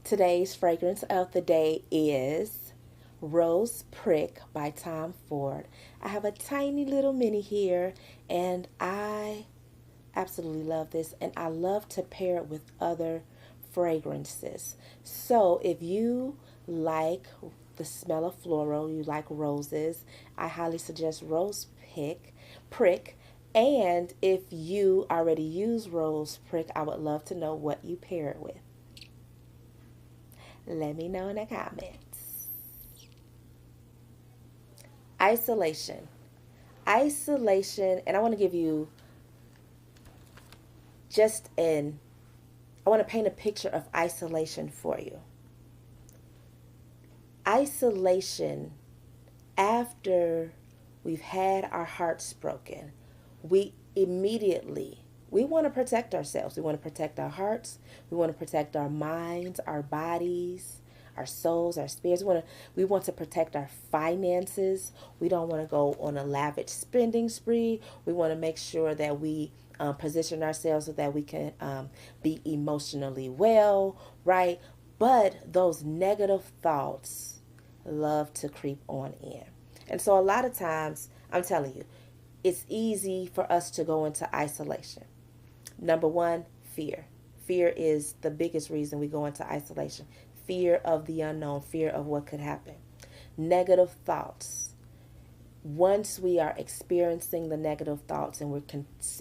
Today's fragrance of the day is Rose Prick by Tom Ford. I have a tiny little mini here, and I absolutely love this, and I love to pair it with other fragrances. So if you like the smell of floral, you like roses, I highly suggest Prick. And if you already use Rose Prick, I would love to know what you pair it with. Let me know in the comments. Isolation. Isolation, and I want to give you just an I want to paint a picture of isolation for you. Isolation, after we've had our hearts broken, we want to protect ourselves. We want to protect our hearts. We want to protect our minds, our bodies, our souls, our spirits. We want to protect our finances. We don't want to go on a lavish spending spree. We want to make sure that we position ourselves so that we can be emotionally well, right? But those negative thoughts love to creep on in. And so a lot of times, I'm telling you, it's easy for us to go into isolation. Number one, fear. Fear is the biggest reason we go into isolation. Fear of the unknown, fear of what could happen. Negative thoughts. Once we are experiencing the negative thoughts and we're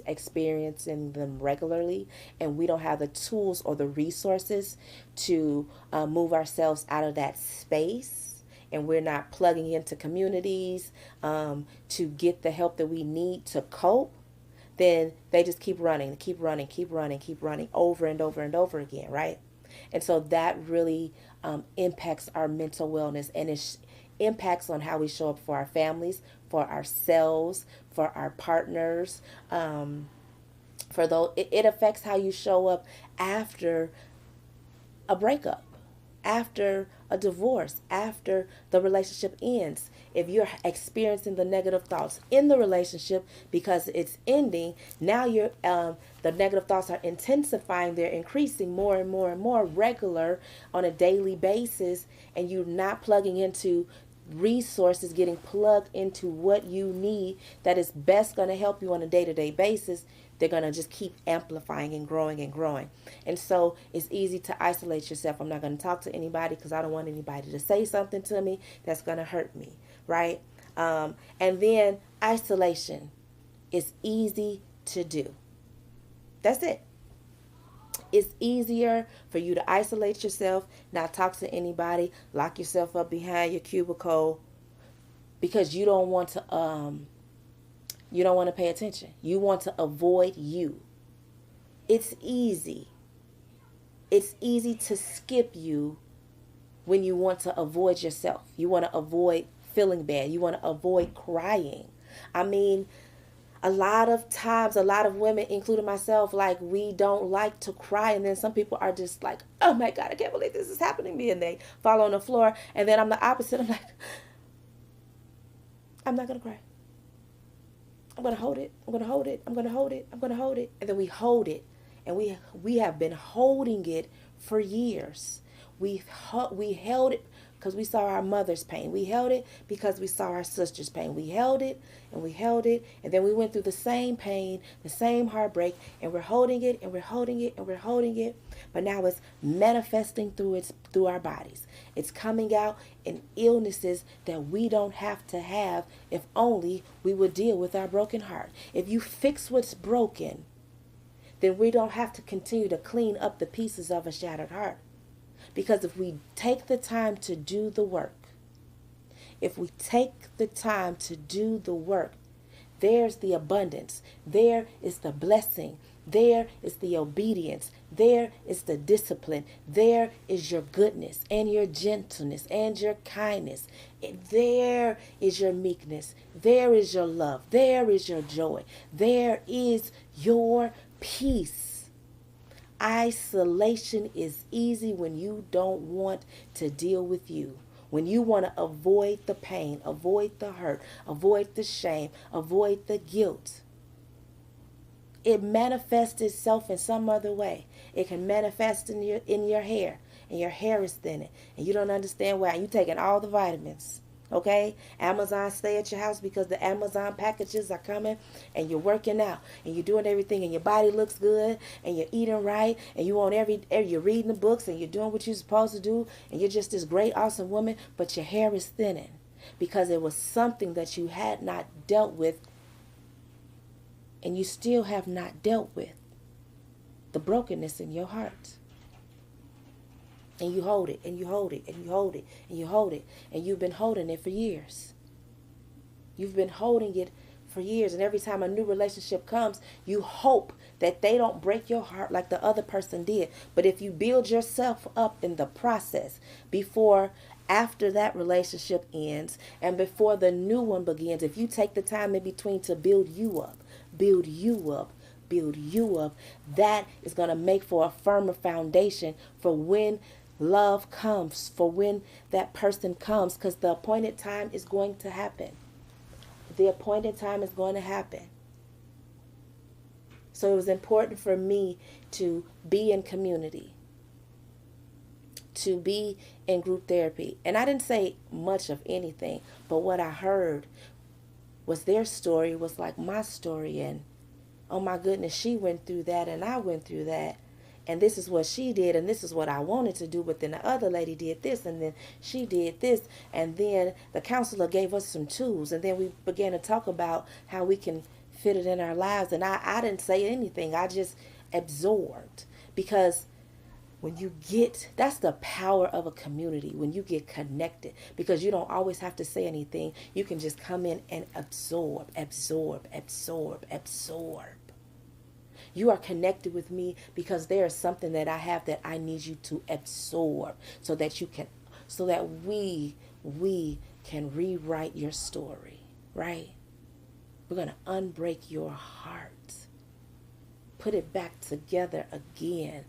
experiencing them regularly, and we don't have the tools or the resources to move ourselves out of that space, and we're not plugging into communities to get the help that we need to cope, then they just keep running, keep running over and over and over again, right? And so that really impacts our mental wellness, and it impacts on how we show up for our families, for ourselves, for our partners. For those, it affects how you show up after a breakup, after a divorce, after the relationship ends. If you're experiencing the negative thoughts in the relationship because it's ending, now you're the negative thoughts are intensifying. They're increasing more and more and more regular on a daily basis, and you're not plugging into resources, getting plugged into what you need that is best going to help you on a day-to-day basis. They're going to just keep amplifying and growing and growing. And so it's easy to isolate yourself. I'm not going to talk to anybody because I don't want anybody to say something to me that's going to hurt me, right? And then isolation is easy to do. That's it. It's easier for you to isolate yourself, not talk to anybody, lock yourself up behind your cubicle because you don't want to pay attention. You want to avoid you. It's easy. It's easy to skip you when you want to avoid yourself. You want to avoid feeling bad. You want to avoid crying. I mean, a lot of times, a lot of women, including myself, like, we don't like to cry. And then some people are just like, oh my God, I can't believe this is happening to me. And they fall on the floor. And then I'm the opposite. I'm like, I'm not going to cry. I'm going to hold it. I'm going to hold it. I'm going to hold it. I'm going to hold it. And then we hold it. And we have been holding it for years. We held it because we saw our mother's pain. We held it because we saw our sister's pain. We held it and we held it. And then we went through the same pain, the same heartbreak, and we're holding it and we're holding it and we're holding it. But now it's manifesting through our bodies. It's coming out in illnesses that we don't have to have if only we would deal with our broken heart. If you fix what's broken, then we don't have to continue to clean up the pieces of a shattered heart. Because if we take the time to do the work, if we take the time to do the work, there's the abundance. There is the blessing. There is the obedience. There is the discipline. There is your goodness and your gentleness and your kindness. There is your meekness. There is your love. There is your joy. There is your peace. Isolation is easy when you don't want to deal with you. When you want to avoid the pain, avoid the hurt, avoid the shame, avoid the guilt. It manifests itself in some other way. It can manifest in your hair, and your hair is thinning and you don't understand why, and you taking all the vitamins. Okay, Amazon stay at your house because the Amazon packages are coming, and you're working out and you're doing everything, and your body looks good, and you're eating right, and you want you're reading the books, and you're doing what you're supposed to do, and you're just this great, awesome woman, but your hair is thinning because it was something that you had not dealt with, and you still have not dealt with the brokenness in your heart. And you hold it, and you hold it, and you hold it, and you hold it. And you've been holding it for years. You've been holding it for years. And every time a new relationship comes, you hope that they don't break your heart like the other person did. But if you build yourself up in the process after that relationship ends and before the new one begins, if you take the time in between to build you up, build you up, build you up, that is going to make for a firmer foundation for when love comes, for when that person comes, because the appointed time is going to happen. The appointed time is going to happen. So it was important for me to be in community, to be in group therapy. And I didn't say much of anything, but what I heard was their story was like my story, and oh my goodness, she went through that and I went through that. And this is what she did, and this is what I wanted to do, but then the other lady did this, and then she did this, and then the counselor gave us some tools, and then we began to talk about how we can fit it in our lives. And I didn't say anything. I just absorbed, because that's the power of a community, when you get connected, because you don't always have to say anything. You can just come in and absorb. You are connected with me because there is something that I have that I need you to absorb, so that we can rewrite your story, right? We're going to unbreak your heart, put it back together again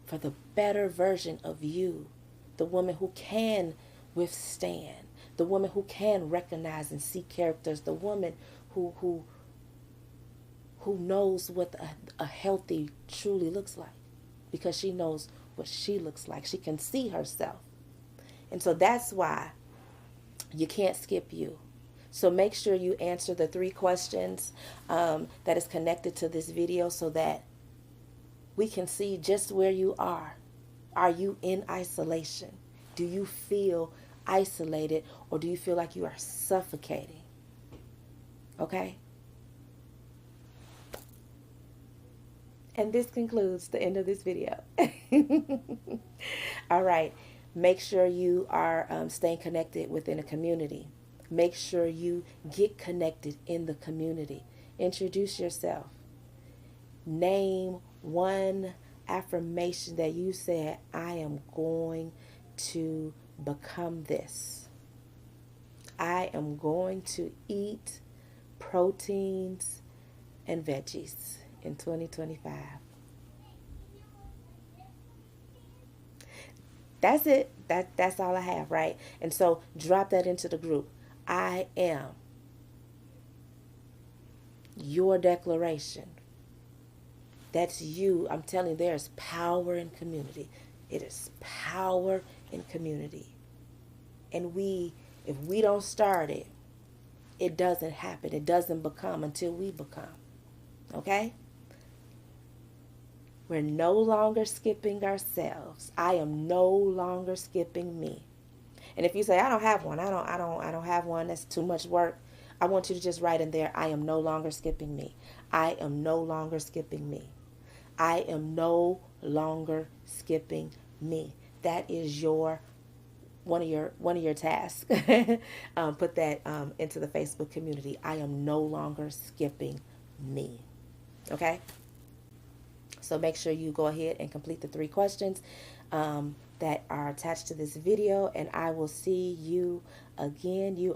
for the better version of you, the woman who can withstand, the woman who can recognize and see characters, the woman who knows what a healthy truly looks like, because she knows what she looks like. She can see herself. And so that's why you can't skip you. So make sure you answer the 3 questions that is connected to this video, so that we can see just where you are. Are you in isolation? Do you feel isolated, or do you feel like you are suffocating? Okay? And this concludes the end of this video. All right. Make sure you are staying connected within a community. Make sure you get connected in the community. Introduce yourself. Name one affirmation that you said, I am going to become this. I am going to eat proteins and veggies in 2025. That's it. That's all I have, right? And so drop that into the group. I am your declaration. That's you. I'm telling you, there's power in community. It is power in community. And if we don't start it, it doesn't happen. It doesn't become until we become. Okay? We're no longer skipping ourselves. I am no longer skipping me. And if you say, I don't have one, I don't have one, that's too much work, I want you to just write in there, I am no longer skipping me. I am no longer skipping me. I am no longer skipping me. That is one of your tasks. Put that into the Facebook community. I am no longer skipping me. Okay? So make sure you go ahead and complete the 3 questions that are attached to this video, and I will see you again. You